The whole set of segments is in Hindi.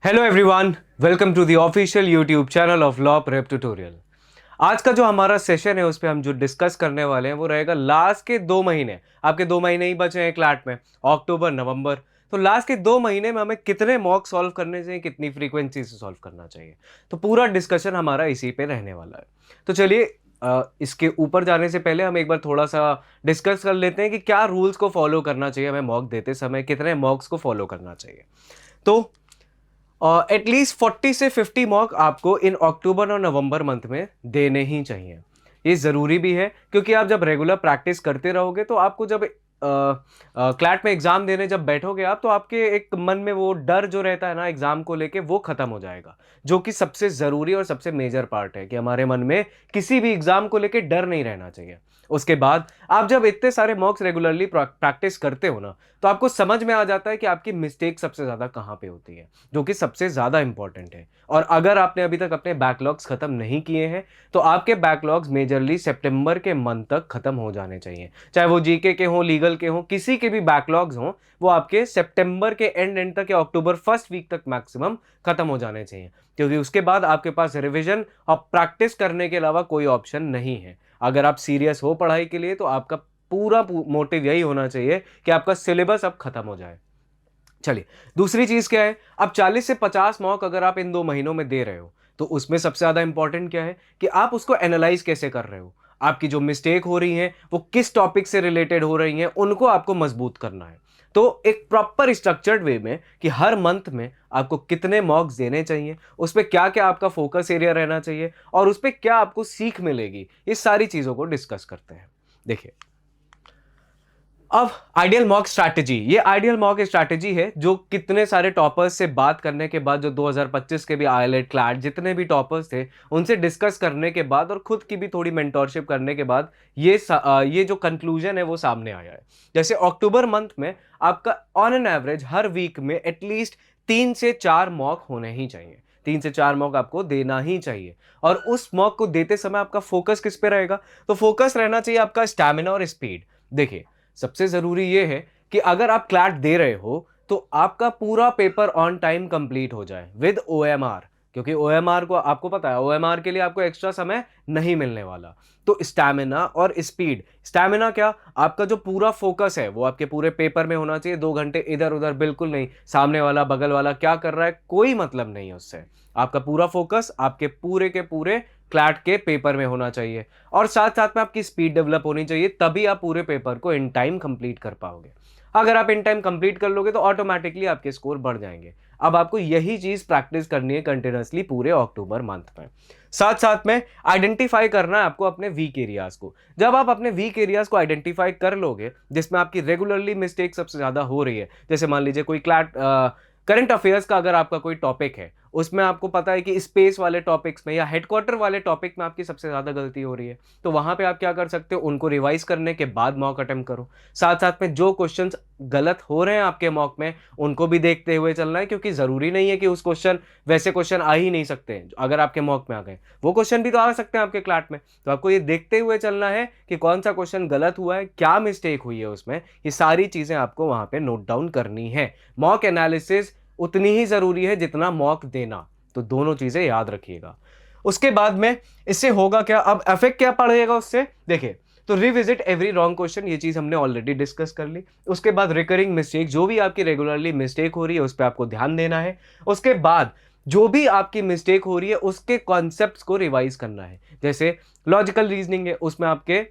Hello everyone, welcome to the official YouTube channel of law prep tutorial. आज का जो हमारा सेशन है उस पे हम जो डिस्कस करने वाले हैं वो रहेगा लास्ट के 2 महीने। आपके 2 महीने ही बचे हैं क्लाट में, अक्टूबर नवंबर। तो लास्ट के 2 महीने में हमें कितने मॉक सॉल्व करने चाहिए, कितनी फ्रीक्वेंसी से सॉल्व करना चाहिए, तो पूरा डिस्कशन हमारा इसी पे रहने वाला है। तो चलिए, इसके ऊपर जाने से पहले हम एक बार थोड़ा सा डिस्कस कर लेते हैं कि क्या रूल्स को फॉलो करना चाहिए हमें मॉक देते समय, कितने मॉक्स को फॉलो करना चाहिए। तो एटलीस्ट 40 से 50 मॉक आपको इन अक्टूबर और नवंबर मंथ में देने ही चाहिए। ये ज़रूरी भी है क्योंकि आप जब रेगुलर प्रैक्टिस करते रहोगे तो आपको जब क्लैट में एग्ज़ाम देने जब बैठोगे आप, तो आपके एक मन में वो डर जो रहता है ना एग्ज़ाम को लेके, वो ख़त्म हो जाएगा। जो कि सबसे ज़रूरी और सबसे मेजर पार्ट है कि हमारे मन में किसी भी एग्ज़ाम को लेके डर नहीं रहना चाहिए। उसके बाद आप जब इतने सारे मॉक्स रेगुलरली प्रैक्टिस करते हो ना, तो आपको समझ में आ जाता है कि आपकी मिस्टेक सबसे ज़्यादा कहाँ पे होती है, जो कि सबसे ज़्यादा इंपॉर्टेंट है। और अगर आपने अभी तक अपने बैकलॉग्स खत्म नहीं किए हैं, तो आपके बैकलॉग्स मेजरली सितंबर के मंथ तक खत्म हो जाने चाहिए। चाहे वो जीके के हों, लीगल के हों, किसी के भी बैकलॉग्स हों, वो आपके सितंबर के एंड तक या अक्टूबर फर्स्ट वीक तक मैक्सिमम खत्म हो जाने चाहिए। क्योंकि उसके बाद आपके पास रिविजन और प्रैक्टिस करने के अलावा कोई ऑप्शन नहीं है। अगर आप सीरियस हो पढ़ाई के लिए, तो आपका पूरा मोटिव यही होना चाहिए कि आपका सिलेबस अब खत्म हो जाए। चलिए, दूसरी चीज क्या है, अब 40 से 50 मॉक अगर आप इन 2 महीनों में दे रहे हो, तो उसमें सबसे ज्यादा इंपॉर्टेंट क्या है कि आप उसको एनालाइज कैसे कर रहे हो। आपकी जो मिस्टेक हो रही है वो किस टॉपिक से रिलेटेड हो रही हैं, उनको आपको मजबूत करना है। तो एक प्रॉपर स्ट्रक्चर्ड वे में कि हर मंथ में आपको कितने मॉक्स देने चाहिए, उस पर क्या क्या आपका फोकस एरिया रहना चाहिए और उस पर क्या आपको सीख मिलेगी, इस सारी चीजों को डिस्कस करते हैं। देखिए, अब आइडियल मॉक स्ट्रैटेजी, ये आइडियल मॉक स्ट्रैटेजी है जो कितने सारे टॉपर्स से बात करने के बाद, जो 2025 के भी आईएलटीएस क्लैट जितने भी टॉपर्स थे उनसे डिस्कस करने के बाद और खुद की भी थोड़ी मेंटोरशिप करने के बाद ये जो कंक्लूजन है वो सामने आया है। जैसे अक्टूबर मंथ में आपका ऑन एन एवरेज हर वीक में एटलीस्ट 3 से 4 मॉक होने ही चाहिए। 3 से 4 मॉक आपको देना ही चाहिए। और उस मॉक को देते समय आपका फोकस किस पे रहेगा, तो फोकस रहना चाहिए आपका स्टैमिना और स्पीड। देखिए, सबसे जरूरी यह है कि अगर आप क्लैट दे रहे हो तो आपका पूरा पेपर ऑन टाइम कंप्लीट हो जाए विद ओएमआर। क्योंकि ओएमआर को आपको पता है, ओएमआर के लिए आपको एक्स्ट्रा समय नहीं मिलने वाला। तो स्टैमिना और स्पीड, स्टैमिना क्या, आपका जो पूरा फोकस है वो आपके पूरे पेपर में होना चाहिए। 2 घंटे इधर उधर बिल्कुल नहीं, सामने वाला बगल वाला क्या कर रहा है कोई मतलब नहीं है उससे। आपका पूरा फोकस आपके पूरे के पूरे क्लैट के पेपर में होना चाहिए। और साथ साथ में आपकी स्पीड डेवलप होनी चाहिए, तभी आप पूरे पेपर को इन टाइम कंप्लीट कर पाओगे। अगर आप इन टाइम कंप्लीट कर लोगे तो ऑटोमेटिकली आपके स्कोर बढ़ जाएंगे। अब आपको यही चीज प्रैक्टिस करनी है कंटिन्यूअसली पूरे अक्टूबर मंथ में। साथ साथ में आइडेंटिफाई करना है आपको अपने वीक एरियाज को। जब आप अपने वीक एरियाज को आइडेंटिफाई कर लोगे जिसमें आपकी रेगुलरली मिस्टेक सबसे ज्यादा हो रही है, जैसे मान लीजिए कोई क्लैट करंट अफेयर्स का अगर आपका कोई टॉपिक है, उसमें आपको पता है कि स्पेस वाले टॉपिक्स में या हेडक्वार्टर वाले टॉपिक में आपकी सबसे ज़्यादा गलती हो रही है, तो वहाँ पे आप क्या कर सकते हो, उनको रिवाइज करने के बाद मॉक अटेम्प्ट करो। साथ साथ में जो क्वेश्चंस गलत हो रहे हैं आपके मॉक में, उनको भी देखते हुए चलना है। क्योंकि ज़रूरी नहीं है कि उस क्वेश्चन, वैसे क्वेश्चन आ ही नहीं सकते हैं अगर आपके मॉक में आ गए, वो क्वेश्चन भी तो आ सकते हैं आपके क्लाट में। तो आपको ये देखते हुए चलना है कि कौन सा क्वेश्चन गलत हुआ है, क्या मिस्टेक हुई है उसमें। ये सारी चीज़ें आपको वहाँ पे नोट डाउन करनी है। मॉक एनालिसिस उतनी ही ज़रूरी है जितना मॉक देना, तो दोनों चीजें याद रखिएगा। उसके बाद में इससे होगा क्या, अब इफेक्ट क्या पड़ेगा उससे, देखिए। तो रिविजिट एवरी रॉन्ग क्वेश्चन, ये चीज हमने ऑलरेडी डिस्कस कर ली। उसके बाद रिकरिंग मिस्टेक, जो भी आपकी रेगुलरली मिस्टेक हो रही है उस पर आपको ध्यान देना है। उसके बाद जो भी आपकी मिस्टेक हो रही है उसके कॉन्सेप्ट्स को रिवाइज करना है। जैसे लॉजिकल रीजनिंग है, उसमें आपके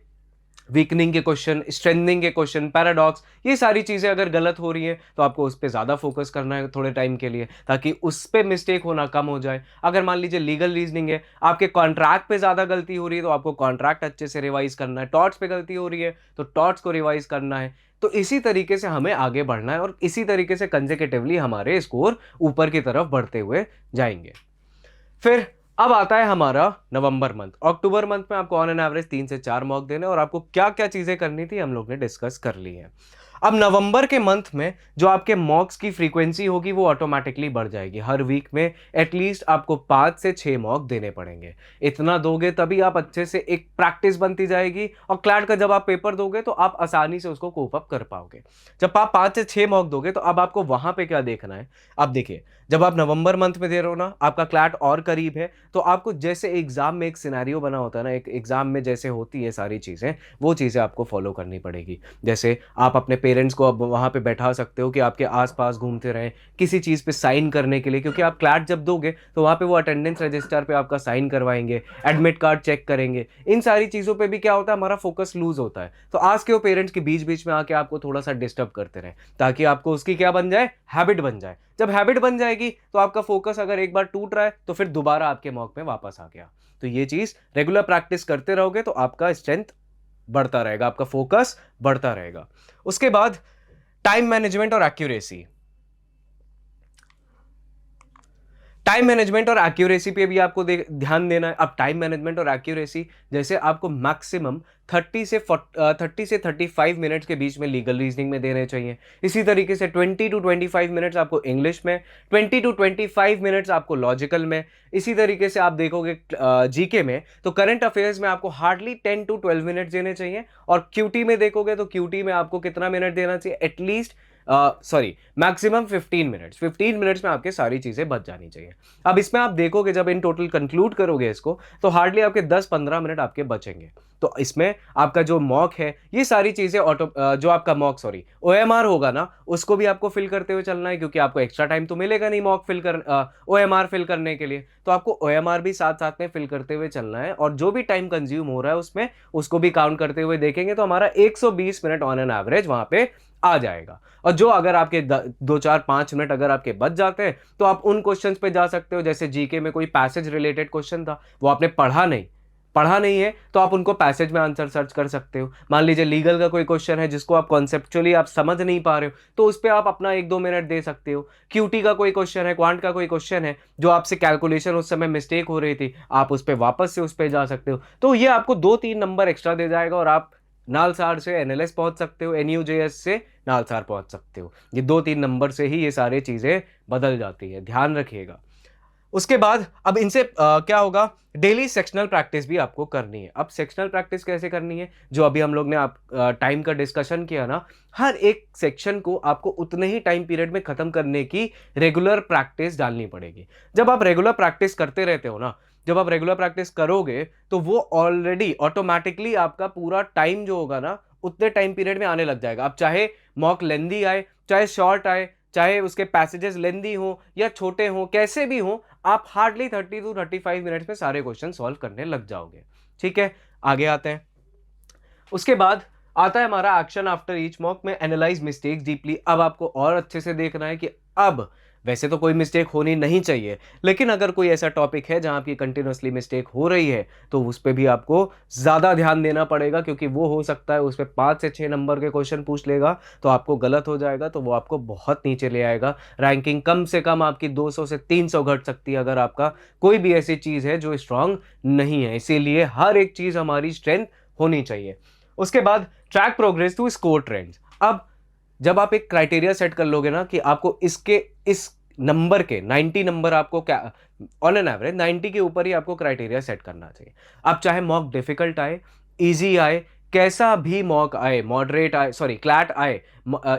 वीकनिंग के क्वेश्चन, स्ट्रेंथनिंग के क्वेश्चन, पैराडॉक्स, ये सारी चीज़ें अगर गलत हो रही हैं तो आपको उस पर ज़्यादा फोकस करना है थोड़े टाइम के लिए, ताकि उस पर मिस्टेक होना कम हो जाए। अगर मान लीजिए लीगल रीजनिंग है, आपके कॉन्ट्रैक्ट पे ज़्यादा गलती हो रही है तो आपको कॉन्ट्रैक्ट अच्छे से रिवाइज करना है। टॉट्स पे गलती हो रही है तो टॉट्स को रिवाइज करना है। तो इसी तरीके से हमें आगे बढ़ना है और इसी तरीके से कंसेक्यूटिवली हमारे स्कोर ऊपर की तरफ बढ़ते हुए जाएंगे। फिर अब आता है हमारा नवंबर मंथ। अक्टूबर मंथ में आपको ऑन एन एवरेज 3 से 4 मॉक देने, और आपको क्या क्या चीजें करनी थी हम लोग ने डिस्कस कर ली है। अब नवंबर के मंथ में जो आपके मॉक्स की फ्रीक्वेंसी होगी वो ऑटोमेटिकली बढ़ जाएगी। हर वीक में एटलीस्ट आपको 5 से 6 मॉक देने पड़ेंगे। इतना दोगे तभी आप अच्छे से, एक प्रैक्टिस बनती जाएगी और क्लैट का जब आप पेपर दोगे तो आप आसानी से उसको कोप अप कर पाओगे। जब आप 5 से 6 मॉक दोगे तो अब आपको वहां पे क्या देखना है, अब देखिए, जब आप नवंबर मंथ में दे रहे हो ना, आपका क्लैट और करीब है, तो आपको जैसे एग्जाम में एक सिनेरियो बना होता है ना, एक एग्जाम में जैसे होती है सारी चीज़ें, वो चीज़ें आपको फॉलो करनी पड़ेगी। जैसे आप अपने पेरेंट्स को अब वहाँ पे बैठा सकते हो कि आपके आस-पास घूमते रहें, किसी चीज़ पे साइन करने के लिए, क्योंकि आप क्लैट जब दोगे तो वहाँ पे वो अटेंडेंस रजिस्टर पे आपका साइन करवाएँगे, एडमिट कार्ड चेक करेंगे। इन सारी चीज़ों पे भी क्या होता है, हमारा फोकस लूज़ होता है। तो आज के वो पेरेंट्स के बीच-बीच में आके आपको थोड़ा-सा डिस्टर्ब करते रहें, ताकि आपको उसकी क्या बन जाए, हैबिट बन जाए। जब हैबिट बन जाएगी तो आपका फोकस अगर एक बार टूट रहा है तो फिर दोबारा आपके मॉक में वापस आ गया। तो ये चीज़ रेगुलर प्रैक्टिस करते रहोगे तो आपका स्ट्रेंथ बढ़ता रहेगा, आपका फोकस बढ़ता रहेगा। उसके बाद टाइम मैनेजमेंट और एक्यूरेसी। टाइम मैनेजमेंट और एक्यूरेसी पे भी आपको ध्यान देना है। अब टाइम मैनेजमेंट और एक्यूरेसी, जैसे आपको मैक्सिमम 30 से 35 मिनट्स के बीच में लीगल रीजनिंग में देने चाहिए। इसी तरीके से 20 टू 25 मिनट्स आपको इंग्लिश में, 20 टू 25 मिनट्स आपको लॉजिकल में। इसी तरीके से आप देखोगे जीके में, तो करंट अफेयर्स में आपको हार्डली 10 टू 12 मिनट्स देने चाहिए, और क्यूटी में देखोगे तो क्यूटी में आपको कितना मिनट देना चाहिए, एटलीस्ट मैक्सिमम 15 मिनट्स। 15 मिनट्स में आपके सारी चीजें बच जानी चाहिए। अब इसमें आप देखोगे जब इन टोटल कंक्लूड करोगे इसको, तो हार्डली आपके 10-15 मिनट आपके बचेंगे। तो इसमें आपका जो मॉक है, ये सारी चीजें जो आपका मॉक सॉरी ओएमआर होगा ना, उसको भी आपको फिल करते हुए चलना है, क्योंकि आपको एक्स्ट्रा टाइम तो मिलेगा नहीं मॉक फिल कर ओएमआर फिल करने के लिए। तो आपको ओएमआर भी साथ साथ में फिल करते हुए चलना है, और जो भी टाइम कंज्यूम हो रहा है उसमें, उसको भी काउंट करते हुए देखेंगे तो हमारा 120 मिनट ऑन एन एवरेज वहां पे आ जाएगा। और जो अगर आपके 2-4-5 मिनट अगर आपके बच जाते हैं, तो आप उन क्वेश्चंस पे जा सकते हो। जैसे जीके में कोई पैसेज रिलेटेड क्वेश्चन था, वो आपने पढ़ा नहीं है, तो आप उनको पैसेज में आंसर सर्च कर सकते हो। मान लीजिए लीगल का कोई क्वेश्चन है जिसको आप कॉन्सेप्चुअली आप समझ नहीं पा रहे हो, तो उस पर आप अपना 1-2 मिनट दे सकते हो। क्यूटी का कोई क्वेश्चन है, क्वांट का कोई क्वेश्चन है, जो आपसे कैलकुलेशन उस समय मिस्टेक हो रही थी, आप उस पर वापस से उस पर जा सकते हो। तो ये आपको 2-3 नंबर एक्स्ट्रा दे जाएगा, और आप नालसार से एनएलएस पहुंच सकते हो, एनयूजेएस से नालसार पहुंच सकते हो। ये 2-3 नंबर से ही ये सारी चीजें बदल जाती है, ध्यान रखिएगा। उसके बाद अब इनसे क्या होगा, डेली सेक्शनल प्रैक्टिस भी आपको करनी है। अब सेक्शनल प्रैक्टिस कैसे करनी है, जो अभी हम लोग ने आप टाइम का डिस्कशन किया ना, हर एक सेक्शन को आपको उतने ही टाइम पीरियड में खत्म करने की रेगुलर प्रैक्टिस डालनी पड़ेगी। जब आप रेगुलर प्रैक्टिस करते रहते हो ना, जब आप रेगुलर प्रैक्टिस करोगे, तो वो ऑलरेडी ऑटोमेटिकली आपका पूरा टाइम जो होगा ना, उतने टाइम पीरियड में आने लग जाएगा। अब चाहे मॉक लेंदी आए, चाहे शॉर्ट आए, चाहे उसके पैसेजेस लेंदी हो या छोटे हो, कैसे भी हो, आप हार्डली 30 टू 35 मिनट्स में सारे क्वेश्चन सॉल्व करने लग जाओगे। ठीक है, आगे आते हैं। उसके बाद आता है हमारा एक्शन आफ्टर ईच मॉक में, एनालाइज मिस्टेक्स डीपली। अब आपको और अच्छे से देखना है कि अब वैसे तो कोई मिस्टेक होनी नहीं चाहिए, लेकिन अगर कोई ऐसा टॉपिक है जहां आपकी कंटिन्यूअसली मिस्टेक हो रही है, तो उस पर भी आपको ज़्यादा ध्यान देना पड़ेगा, क्योंकि वो हो सकता है उस पर 5 से 6 नंबर के क्वेश्चन पूछ लेगा, तो आपको गलत हो जाएगा, तो वो आपको बहुत नीचे ले आएगा। रैंकिंग कम से कम आपकी 200 से 300 घट सकती है, अगर आपका कोई भी ऐसी चीज़ है जो स्ट्रांग नहीं है। इसीलिए हर एक चीज़ हमारी स्ट्रेंथ होनी चाहिए। उसके बाद track progress to score trends. अब जब आप एक क्राइटेरिया सेट कर लोगे ना कि आपको इसके इस नंबर के 90 नंबर आपको क्या ऑन एन एवरेज 90 के ऊपर ही आपको क्राइटेरिया सेट करना चाहिए। अब चाहे मॉक डिफिकल्ट आए, इजी आए, कैसा भी मॉक आए, मॉडरेट आए, सॉरी क्लैट आए,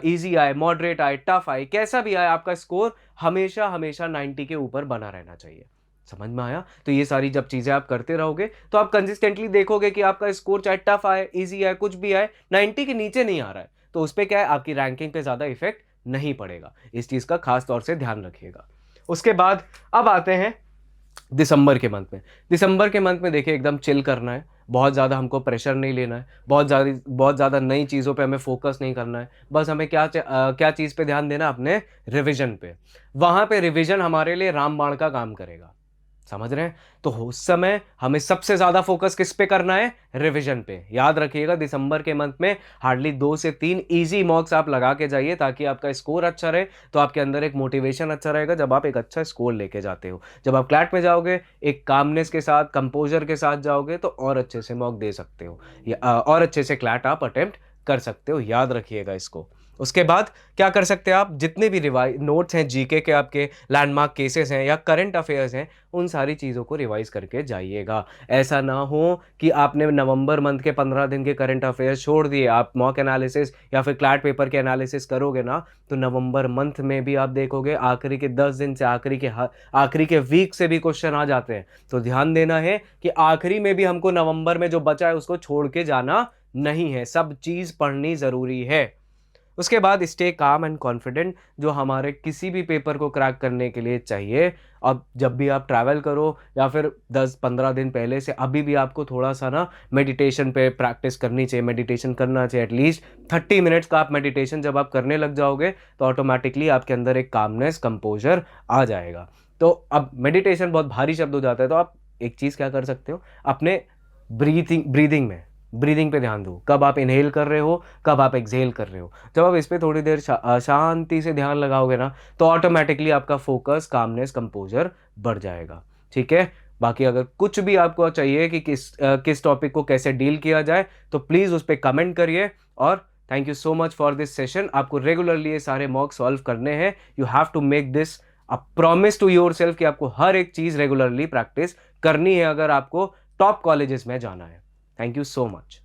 इजी आए, मॉडरेट आए, टफ आए, कैसा भी आए, आपका स्कोर हमेशा हमेशा 90 के ऊपर बना रहना चाहिए। समझ में आया? तो ये सारी जब चीजें आप करते रहोगे, तो आप कंसिस्टेंटली देखोगे कि आपका स्कोर चाहे टफ आए, इजी आए, कुछ भी आए, 90 के नीचे नहीं आ रहा है, तो उस पर क्या है, आपकी रैंकिंग पे ज्यादा इफेक्ट नहीं पड़ेगा। इस चीज का खास तौर से ध्यान रखिएगा। उसके बाद अब आते हैं दिसंबर के मंथ में। दिसंबर के मंथ में देखिए एकदम चिल करना है, बहुत ज़्यादा हमको प्रेशर नहीं लेना है, बहुत ज़्यादा नई चीज़ों पे हमें फोकस नहीं करना है। बस हमें क्या चीज़ पे ध्यान देना, अपने रिवीजन पे। वहाँ पे रिवीजन हमारे लिए रामबाण का काम करेगा, समझ रहे हैं? तो उस समय हमें सबसे ज्यादा फोकस किस पे करना है, रिवीजन पे। याद रखिएगा दिसंबर के मंथ में हार्डली 2 से 3 इजी मॉक्स आप लगा के जाइए, ताकि आपका स्कोर अच्छा रहे, तो आपके अंदर एक मोटिवेशन अच्छा रहेगा जब आप एक अच्छा स्कोर लेके जाते हो। जब आप क्लैट में जाओगे, एक कामनेस के साथ, कंपोजर के साथ जाओगे, तो और अच्छे से मॉक दे सकते हो, या और अच्छे से क्लैट आप अटेम्प्ट कर सकते हो। याद रखिएगा इसको। उसके बाद क्या कर सकते हैं आप, जितने भी रिवाइज नोट्स हैं, जीके के आपके लैंडमार्क केसेस हैं या करंट अफेयर्स हैं, उन सारी चीज़ों को रिवाइज करके जाइएगा। ऐसा ना हो कि आपने नवंबर मंथ के 15 दिन के करंट अफेयर्स छोड़ दिए, आप मॉक एनालिसिस या फिर क्लैट पेपर के एनालिसिस करोगे ना, तो नवंबर मंथ में भी आप देखोगे आखिरी के 10 दिन से आखिरी के वीक से भी क्वेश्चन आ जाते हैं। तो ध्यान देना है कि आखिरी में भी हमको नवंबर में जो बचा है उसको छोड़ के जाना नहीं है, सब चीज़ पढ़नी ज़रूरी है। उसके बाद स्टे काम एंड कॉन्फिडेंट, जो हमारे किसी भी पेपर को क्रैक करने के लिए चाहिए। अब जब भी आप ट्रैवल करो या फिर 10-15 दिन पहले से अभी भी आपको थोड़ा सा ना मेडिटेशन पे प्रैक्टिस करनी चाहिए, मेडिटेशन करना चाहिए। एटलीस्ट 30 मिनट्स का आप मेडिटेशन जब आप करने लग जाओगे तो ऑटोमेटिकली आपके अंदर एक कामनेस, कंपोजर आ जाएगा। तो अब मेडिटेशन बहुत भारी शब्द हो जाता है, तो आप एक चीज़ क्या कर सकते हो, अपने ब्रीदिंग पे ध्यान दो। कब आप इनहेल कर रहे हो, कब आप एक्सहेल कर रहे हो। जब आप इस पे थोड़ी देर शांति से ध्यान लगाओगे ना, तो ऑटोमेटिकली आपका फोकस, कामनेस, कंपोजर बढ़ जाएगा। ठीक है? बाकी अगर कुछ भी आपको चाहिए कि किस टॉपिक को कैसे डील किया जाए, तो प्लीज़ उस पे कमेंट करिए। और thank you so much for this session. आपको रेगुलरली ये सारे मॉक सॉल्व करने हैं। You have to make this a promise to yourself कि आपको हर एक चीज़ रेगुलरली प्रैक्टिस करनी है अगर आपको टॉप कॉलेजेस में जाना है। Thank you so much.